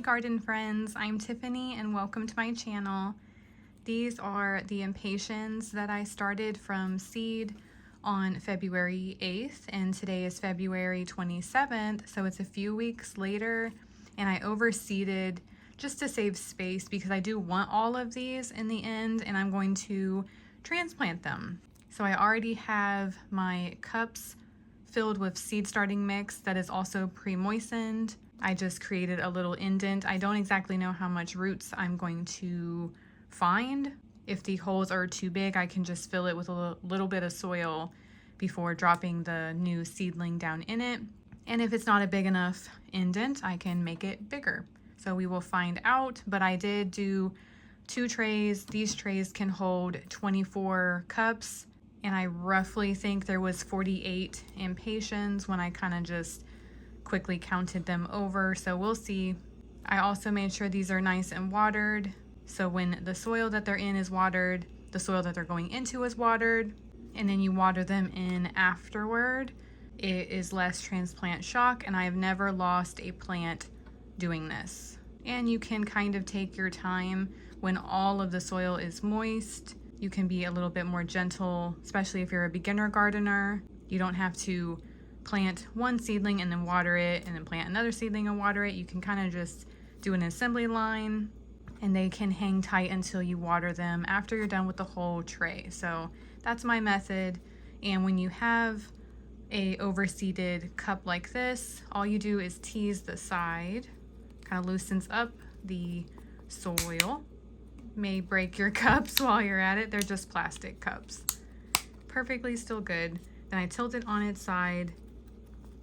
garden friends, I'm Tiffany and welcome to my channel. These are the Impatiens that I started from seed on February 8th and today is February 27th, so it's a few weeks later, and I overseeded just to save space because I do want all of these in the end and I'm going to transplant them. So I already have my cups filled with seed starting mix that is also pre-moistened. I just created a little indent. I don't exactly know how much roots I'm going to find. If the holes are too big, I can just fill it with a little bit of soil before dropping the new seedling down in it. And if it's not a big enough indent, I can make it bigger. So we will find out, but I did do 2 trays. These trays can hold 24 cups. And I roughly think there was 48 Impatiens when I kind of just quickly counted them over. So we'll see. I also made sure these are nice and watered. So when the soil that they're in is watered, the soil that they're going into is watered, and then you water them in afterward, it is less transplant shock. And I have never lost a plant doing this. And you can kind of take your time when all of the soil is moist. You can be a little bit more gentle, especially if you're a beginner gardener. You don't have to plant one seedling and then water it and then plant another seedling and water it. You can kind of just do an assembly line and they can hang tight until you water them after you're done with the whole tray. So that's my method. And when you have a overseeded cup like this, all you do is tease the side, kind of loosens up the soil. May break your cups while you're at it. They're just plastic cups. Perfectly still good. Then I tilt it on its side,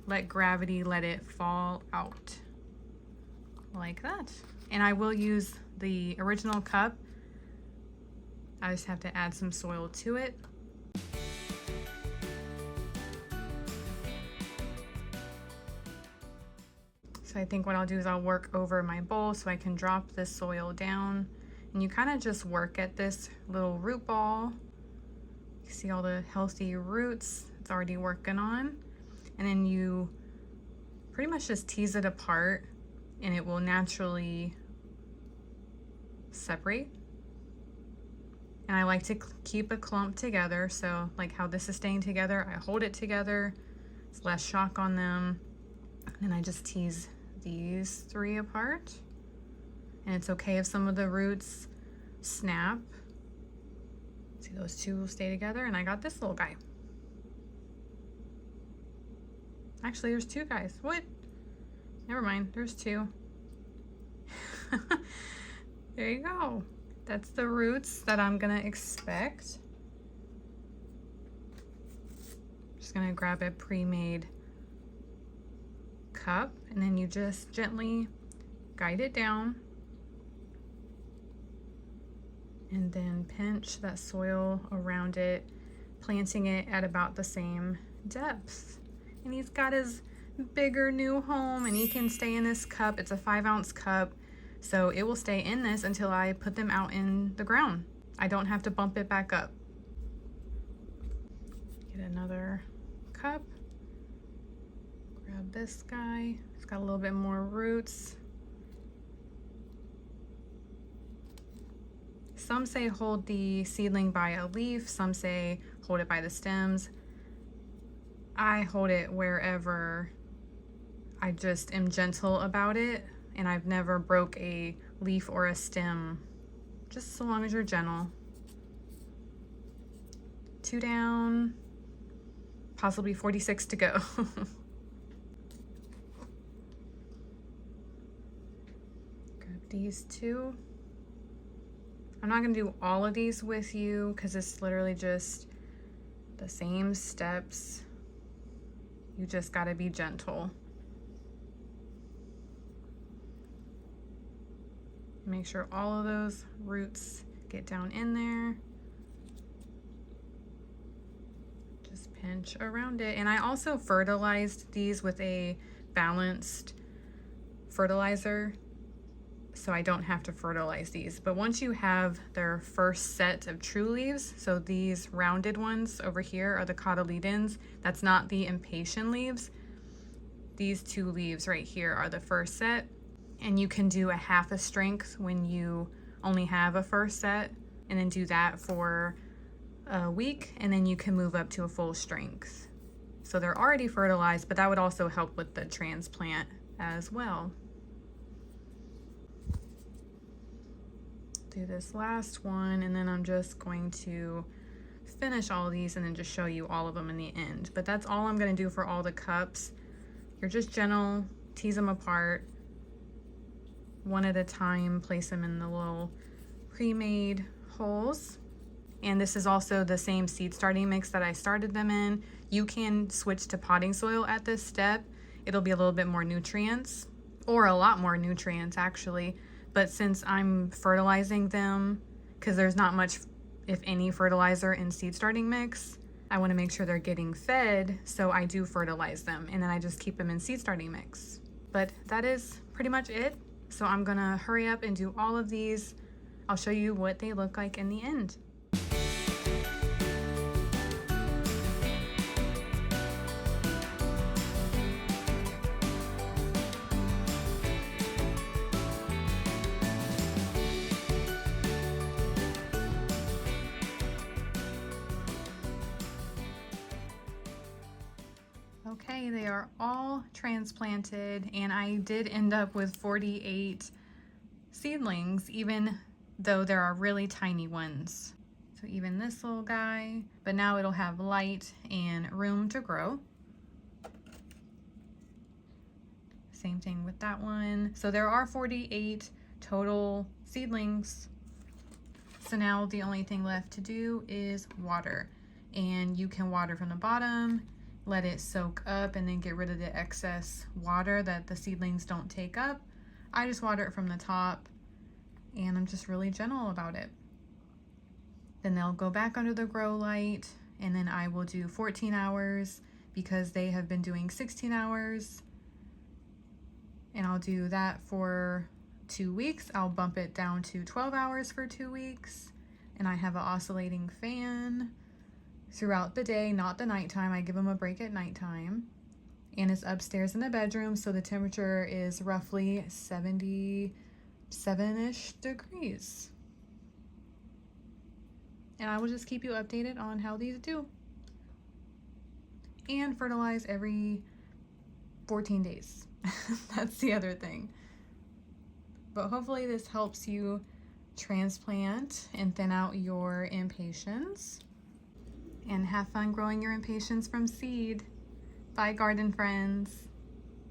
let gravity let it fall out like that. And I will use the original cup. I just have to add some soil to it. So I think what I'll do is I'll work over my bowl so I can drop this soil down. And you kind of just work at this little root ball. You see all the healthy roots it's already working on. And then you pretty much just tease it apart and it will naturally separate. And I like to keep a clump together. So like how this is staying together, I hold it together. It's less shock on them. And I just tease these 3 apart. And it's okay if some of the roots snap. See, those 2 will stay together, and I got this little guy. Actually, there's 2 guys. What? Never mind, there's 2. There you go. That's the roots that I'm gonna expect. Just gonna grab a pre-made cup, and then you just gently guide it down. And then pinch that soil around it, planting it at about the same depth. And he's got his bigger new home and he can stay in this cup. It's a 5-ounce cup, so it will stay in this until I put them out in the ground. I don't have to bump it back up. Get another cup. Grab this guy. It's got a little bit more roots. Some say hold the seedling by a leaf, some say hold it by the stems. I hold it wherever. I just am gentle about it, and I've never broke a leaf or a stem, just so long as you're gentle. 2 down, possibly 46 to go. Grab these 2. I'm not gonna do all of these with you because it's literally just the same steps. You just gotta be gentle. Make sure all of those roots get down in there. Just pinch around it. And I also fertilized these with a balanced fertilizer, so I don't have to fertilize these. But once you have their first set of true leaves, so these rounded ones over here are the cotyledons. That's not the Impatien leaves. These 2 leaves right here are the first set. And you can do a half a strength when you only have a first set, and then do that for a week, and then you can move up to a full strength. So they're already fertilized, but that would also help with the transplant as well. Do this last one, and then I'm just going to finish all these and then just show you all of them in the end. But that's all I'm going to do for all the cups. You're just gentle, tease them apart one at a time, place them in the little pre-made holes. And this is also the same seed starting mix that I started them in. You can switch to potting soil at this step. It'll be a little bit more nutrients, or a lot more nutrients actually. But since I'm fertilizing them, because there's not much, if any, fertilizer in seed starting mix, I want to make sure they're getting fed, so I do fertilize them, and then I just keep them in seed starting mix. But that is pretty much it. So I'm gonna hurry up and do all of these. I'll show you what they look like in the end. Okay, they are all transplanted, and I did end up with 48 seedlings, even though there are really tiny ones. So even this little guy, but now it'll have light and room to grow. Same thing with that one. So there are 48 total seedlings. So now the only thing left to do is water, and you can water from the bottom, let it soak up, and then get rid of the excess water that the seedlings don't take up. I just water it from the top, and I'm just really gentle about it. Then they'll go back under the grow light, and then I will do 14 hours because they have been doing 16 hours. And I'll do that for 2 weeks. I'll bump it down to 12 hours for 2 weeks. And I have an oscillating fan throughout the day, not the nighttime. I give them a break at nighttime. And it's upstairs in the bedroom, so the temperature is roughly 77-ish degrees. And I will just keep you updated on how these do. And fertilize every 14 days. That's the other thing. But hopefully this helps you transplant and thin out your impatiens. And have fun growing your impatiens from seed. Bye, garden friends.